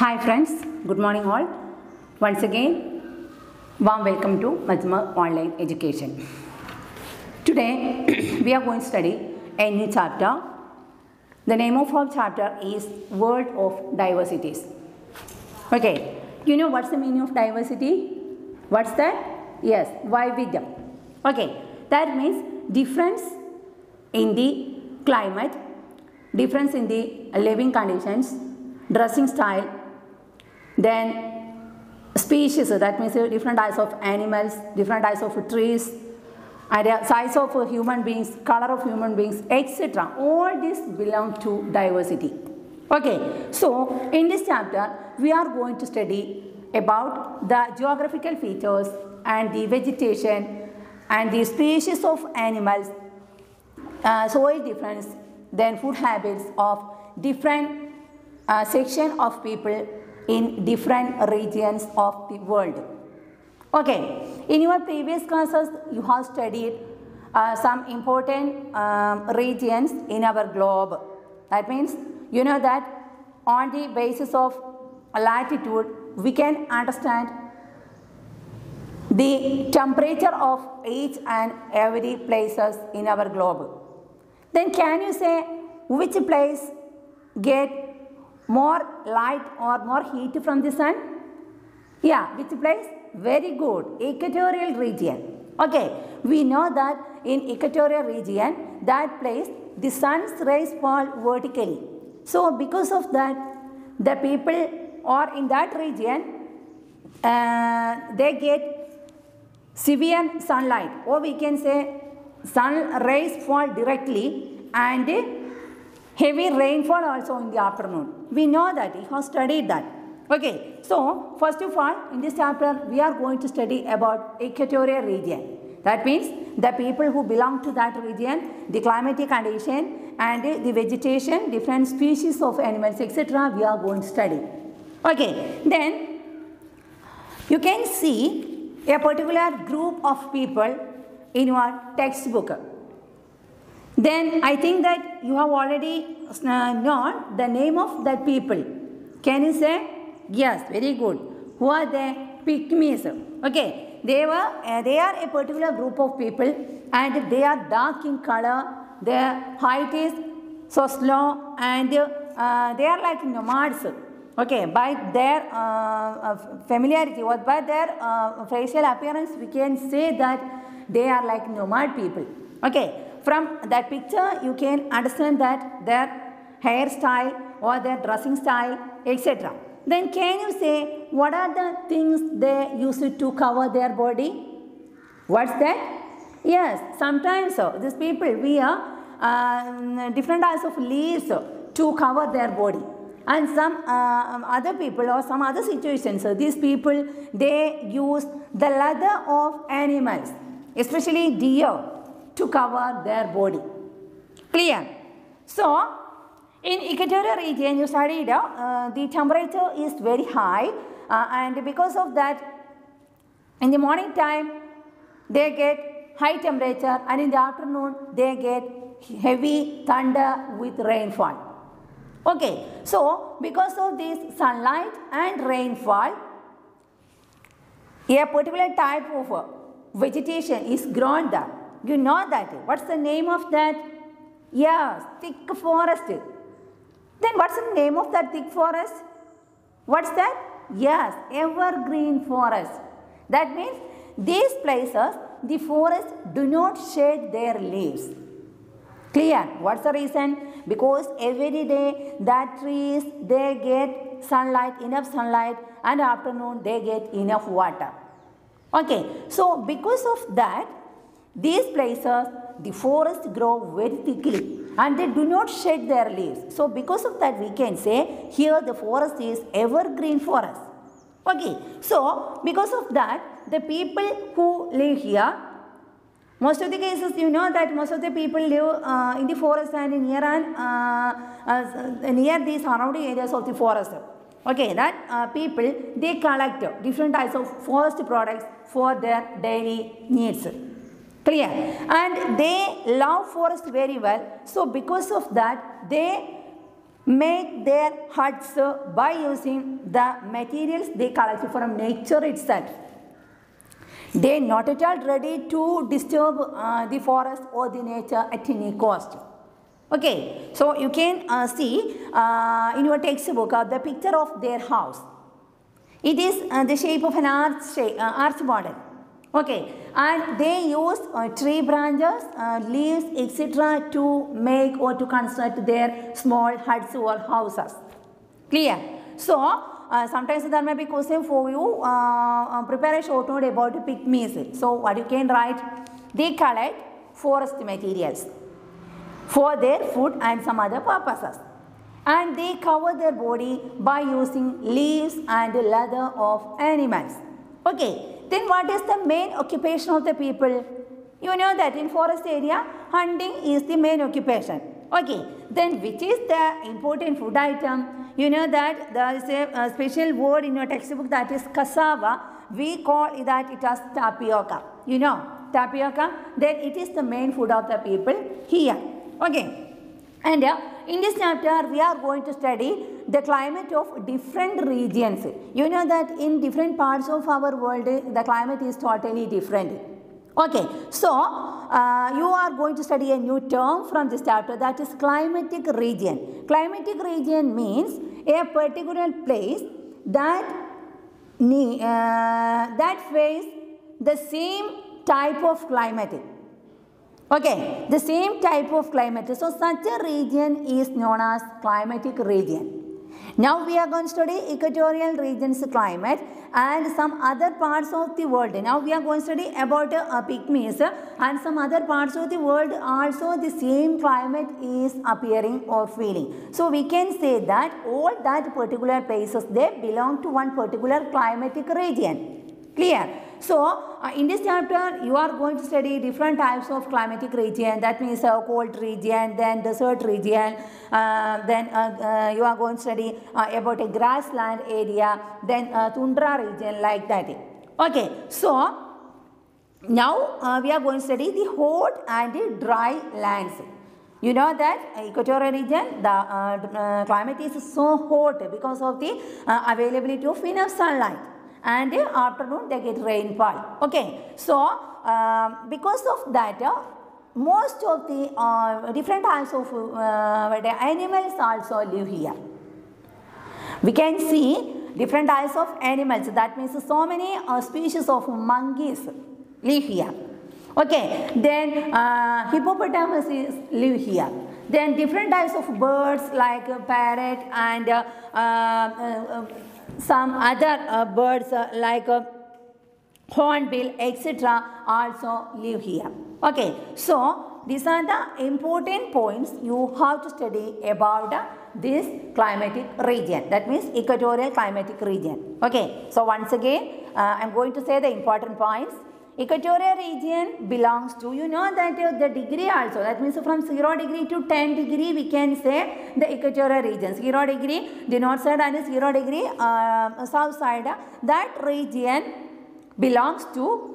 Hi friends, good morning all. Once again, warm welcome to Majma Online Education. Today, we are going to study a new chapter. The name of our chapter is World of Diversities. Okay, you know what's the meaning of diversity? What's that? Yes, Vaividyam. Okay, that means difference in the climate, difference in the living conditions, dressing style, then species, that means different types of animals, different types of trees, and size of human beings, color of human beings, etc. All this belong to diversity. Okay, so in this chapter we are going to study about the geographical features and the vegetation and the species of animals, soil difference, then food habits of different section of people in different regions of the world. Okay, in your previous classes you have studied some important regions in our globe. That means you know that on the basis of latitude we can understand the temperature of each and every places in our globe. Then can you say which place get more light or more heat from the sun? Yeah, which place? Very good, equatorial region. Okay, we know that in equatorial region, that place the sun's rays fall vertically. So because of that, the people or in that region, they get severe sunlight, or we can say sun rays fall directly and heavy rainfall also in the afternoon. We know that, we have studied that. Okay, so first of all, in this chapter, we are going to study about equatorial region. That means the people who belong to that region, the climatic condition and the vegetation, different species of animals, etc. we are going to study. Okay, then you can see a particular group of people in your textbook. Then I think that you have already known the name of that people. Can you say? Yes, very good. Who are they? Pygmies. Okay, they are a particular group of people and they are dark in color. Their height is so slow and they are like nomads. Okay, by their familiarity or by their facial appearance, we can say that they are like nomad people. Okay. From that picture, you can understand that their hairstyle or their dressing style, etc. Then can you say what are the things they use to cover their body? What's that? Yes, sometimes these people wear different types of leaves to cover their body. And some other people or some other situations, these people, they use the leather of animals, especially deer, to cover their body. Clear? So, in equatorial region, you studied the temperature is very high and because of that, in the morning time, they get high temperature and in the afternoon, they get heavy thunder with rainfall. Okay, so because of this sunlight and rainfall, a particular type of vegetation is grown there. You know that. What's the name of that? Yes, thick forest. Then what's the name of that thick forest? What's that? Yes, evergreen forest. That means these places, the forests do not shed their leaves. Clear? What's the reason? Because every day that trees, they get sunlight, enough sunlight, and afternoon they get enough water. Okay, so because of that, these places, the forests grow very thickly and they do not shed their leaves. So because of that, we can say here the forest is evergreen forest. Okay, so because of that, the people who live here, most of the cases you know that most of the people live in the forest and near the surrounding areas of the forest. Okay, that people, they collect different types of forest products for their daily needs. Clear? And they love forest very well. So because of that, they make their huts by using the materials they collect from nature itself. They are not at all ready to disturb the forest or the nature at any cost. Okay, so you can see in your textbook the picture of their house. It is the shape of an arch model. Okay, and they use tree branches, leaves, etc. to make or to construct their small huts or houses. Clear? So, sometimes there may be question for you, prepare a short note about pygmies. So, what you can write? They collect forest materials for their food and some other purposes. And they cover their body by using leaves and leather of animals. Okay. Then what is the main occupation of the people? You know that in forest area, hunting is the main occupation. Okay. Then which is the important food item? You know that there is a special word in your textbook, that is cassava. We call that it as tapioca. You know, tapioca. Then it is the main food of the people here. Okay. And in this chapter, we are going to study the climate of different regions. You know that in different parts of our world, the climate is totally different. Okay, so you are going to study a new term from this chapter, that is climatic region. Climatic region means a particular place that face the same type of climate. Okay, the same type of climate. So, such a region is known as climatic region. Now, we are going to study equatorial regions climate and some other parts of the world. Now, we are going to study about pygmies and some other parts of the world also the same climate is appearing or feeling. So, we can say that all that particular places, they belong to one particular climatic region. Clear? So, in this chapter, you are going to study different types of climatic region. That means cold region, then desert region, then you are going to study about a grassland area, then tundra region, like that. Okay, so now we are going to study the hot and the dry lands. You know that equatorial region, the climate is so hot because of the availability of enough sunlight. And afternoon they get rainfall. Okay, so because of that, most of the different types of animals also live here. We can see different types of animals. That means so many species of monkeys live here. Okay, then hippopotamuses live here. Then different types of birds like parrot and some other birds like hornbill, etc. also live here. Okay, so these are the important points you have to study about this climatic region. That means equatorial climatic region. Okay, so once again, I am going to say the important points. Equatorial region belongs to, you know that the degree also, that means from 0 degree to 10 degree we can say the equatorial region. 0 degree the north side and 0 degree south side, that region belongs to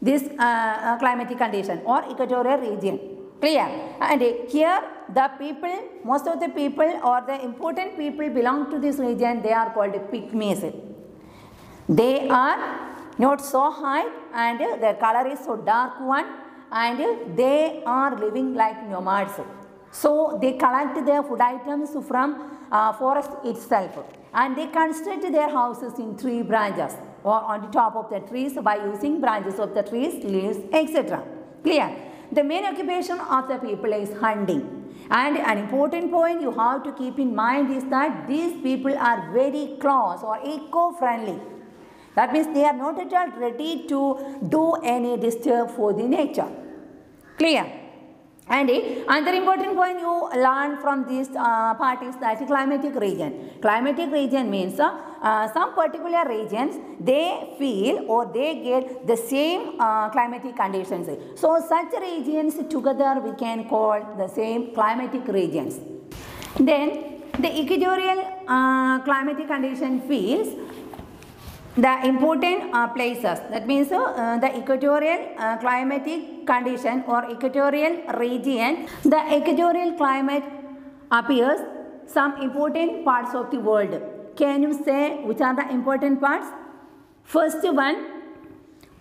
this climatic condition or equatorial region. Clear? And here the people, most of the people or the important people belong to this region, they are called pygmies. They are not so high and their color is so dark one, and they are living like nomads. So they collect their food items from forest itself, and they construct their houses in tree branches or on the top of the trees by using branches of the trees, leaves, etc. Clear? The main occupation of the people is hunting. And an important point you have to keep in mind is that these people are very close or eco-friendly. That means they are not at all ready to do any disturb for the nature. Clear? And another important point you learn from this part is that climatic region. Climatic region means some particular regions, they feel or they get the same climatic conditions. So such regions together we can call the same climatic regions. Then the equatorial climatic condition feels the important places. That means the equatorial climatic condition or equatorial region, the equatorial climate appears some important parts of the world. Can you say which are the important parts? First one,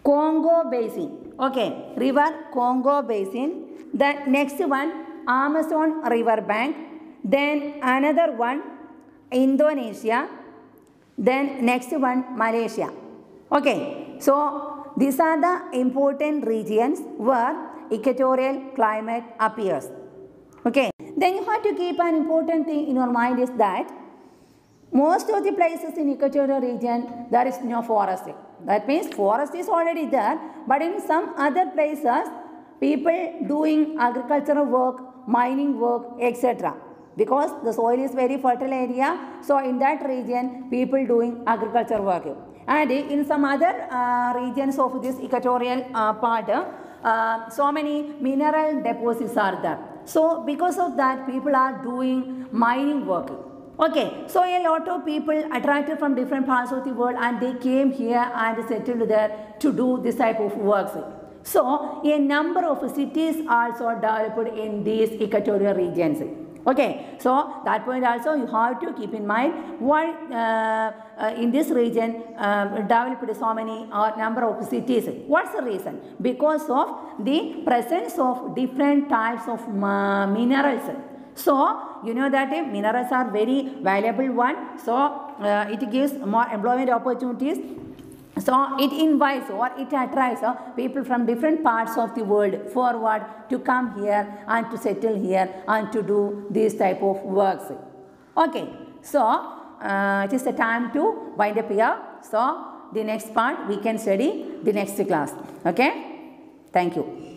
Congo Basin. Okay, river Congo Basin. The next one, Amazon river bank. Then another one, Indonesia. Then next one, Malaysia. Okay, so these are the important regions where equatorial climate appears. Okay, then you have to keep an important thing in your mind is that most of the places in equatorial region there is no forest. That means forest is already there, but in some other places people doing agricultural work, mining work, etc. Because the soil is very fertile area, so in that region people doing agriculture work. And in some other regions of this equatorial part, so many mineral deposits are there. So because of that people are doing mining work. Okay, so a lot of people attracted from different parts of the world and they came here and settled there to do this type of works. So a number of cities also developed in these equatorial regions. Okay, so that point also you have to keep in mind why in this region developed so many number of cities. What's the reason? Because of the presence of different types of minerals. So you know that minerals are very valuable one. So it gives more employment opportunities. So it invites or it attracts people from different parts of the world forward to come here and to settle here and to do these type of works. Okay, so it is the time to wind up here. So the next part we can study the next class. Okay, thank you.